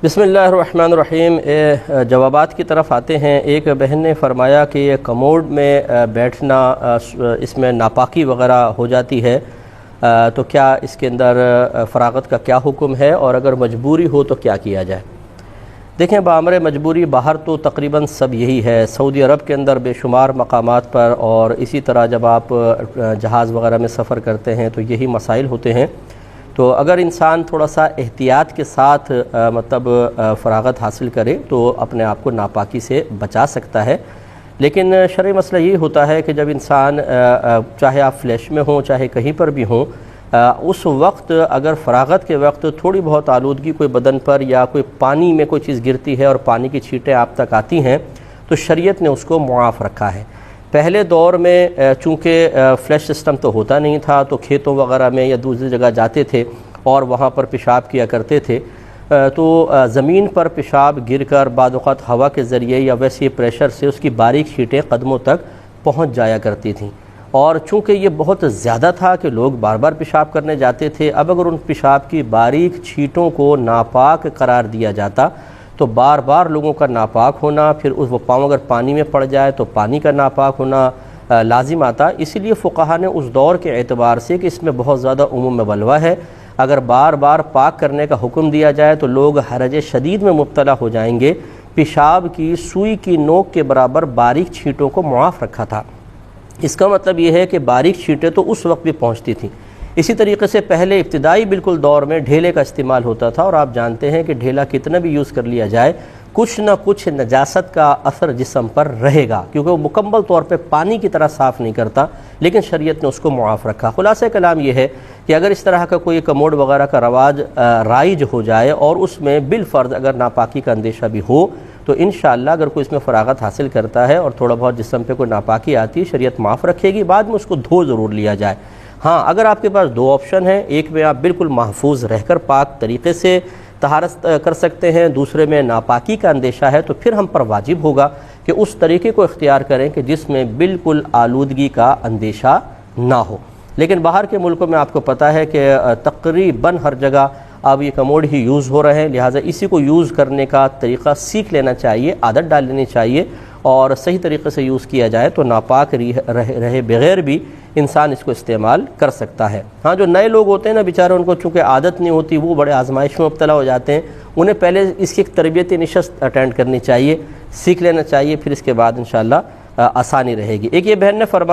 بسم اللہ الرحمن الرحیم۔ جوابات کی طرف آتے ہیں۔ ایک بہن نے فرمایا کہ یہ کموڈ میں بیٹھنا اس میں ناپاکی وغیرہ ہو جاتی ہے، تو کیا اس کے اندر فراغت کا کیا حکم ہے، اور اگر مجبوری ہو تو کیا کیا جائے؟ دیکھیں، بامر مجبوری باہر تو تقریباً سب یہی ہے۔ سعودی عرب کے اندر بے شمار مقامات پر، اور اسی طرح جب آپ جہاز وغیرہ میں سفر کرتے ہیں تو یہی مسائل ہوتے ہیں۔ تو اگر انسان تھوڑا سا احتیاط کے ساتھ فراغت حاصل کرے تو اپنے آپ کو ناپاکی سے بچا سکتا ہے۔ لیکن شرعی مسئلہ یہ ہوتا ہے کہ جب انسان چاہے آپ فلیش میں ہوں چاہے کہیں پر بھی ہوں، اس وقت اگر فراغت کے وقت تھوڑی بہت آلودگی کوئی بدن پر یا کوئی پانی میں کوئی چیز گرتی ہے اور پانی کی چھینٹیں آپ تک آتی ہیں تو شریعت نے اس کو معاف رکھا ہے۔ پہلے دور میں چونکہ فلیش سسٹم تو ہوتا نہیں تھا، تو کھیتوں وغیرہ میں یا دوسری جگہ جاتے تھے اور وہاں پر پیشاب کیا کرتے تھے، تو زمین پر پیشاب گر کر بعض اوقات ہوا کے ذریعے یا ویسے پریشر سے اس کی باریک چھینٹیں قدموں تک پہنچ جایا کرتی تھیں، اور چونکہ یہ بہت زیادہ تھا کہ لوگ بار بار پیشاب کرنے جاتے تھے، اب اگر ان پیشاب کی باریک چھینٹوں کو ناپاک قرار دیا جاتا تو بار بار لوگوں کا ناپاک ہونا، پھر وہ پاؤں اگر پانی میں پڑ جائے تو پانی کا ناپاک ہونا لازم آتا۔ اسی لیے فقہا نے اس دور کے اعتبار سے کہ اس میں بہت زیادہ عموم میں بلوہ ہے، اگر بار بار پاک کرنے کا حکم دیا جائے تو لوگ حرج شدید میں مبتلا ہو جائیں گے۔ پیشاب کی سوئی کی نوک کے برابر باریک چھینٹوں کو معاف رکھا تھا۔ اس کا مطلب یہ ہے کہ باریک چھینٹیں تو اس وقت بھی پہنچتی تھیں۔ اسی طریقے سے پہلے ابتدائی بالکل دور میں ڈھیلے کا استعمال ہوتا تھا، اور آپ جانتے ہیں کہ ڈھیلا کتنا بھی یوز کر لیا جائے کچھ نہ کچھ نجاست کا اثر جسم پر رہے گا، کیونکہ وہ مکمل طور پہ پانی کی طرح صاف نہیں کرتا، لیکن شریعت نے اس کو معاف رکھا۔ خلاصہ کلام یہ ہے کہ اگر اس طرح کا کوئی کموڈ وغیرہ کا رواج رائج ہو جائے اور اس میں بالفرض اگر ناپاکی کا اندیشہ بھی ہو تو انشاءاللہ اگر کوئی اس میں فراغت حاصل کرتا ہے اور تھوڑا بہت جسم پہ کوئی ناپاکی آتی ہے، شریعت معاف رکھے گی، بعد میں اس کو دھو ضرور لیا جائے۔ ہاں، اگر آپ کے پاس دو آپشن ہیں، ایک میں آپ بالکل محفوظ رہ کر پاک طریقے سے طہارت کر سکتے ہیں، دوسرے میں ناپاکی کا اندیشہ ہے، تو پھر ہم پر واجب ہوگا کہ اس طریقے کو اختیار کریں کہ جس میں بالکل آلودگی کا اندیشہ نہ ہو۔ لیکن باہر کے ملکوں میں آپ کو پتہ ہے کہ تقریباً ہر جگہ اب یہ کموڈ ہی یوز ہو رہے ہیں، لہٰذا اسی کو یوز کرنے کا طریقہ سیکھ لینا چاہیے، عادت ڈال لینی چاہیے، اور صحیح طریقے سے یوز کیا جائے تو ناپاک رہے بغیر بھی انسان اس کو استعمال کر سکتا ہے۔ ہاں، جو نئے لوگ ہوتے ہیں نا بیچارے، ان کو چونکہ عادت نہیں ہوتی، وہ بڑے آزمائش میں مبتلا ہو جاتے ہیں، انہیں پہلے اس کی ایک تربیتی نشست اٹینڈ کرنی چاہیے، سیکھ لینا چاہیے، پھر اس کے بعد انشاءاللہ آسانی رہے گی۔ ایک یہ بہن نے فرمایا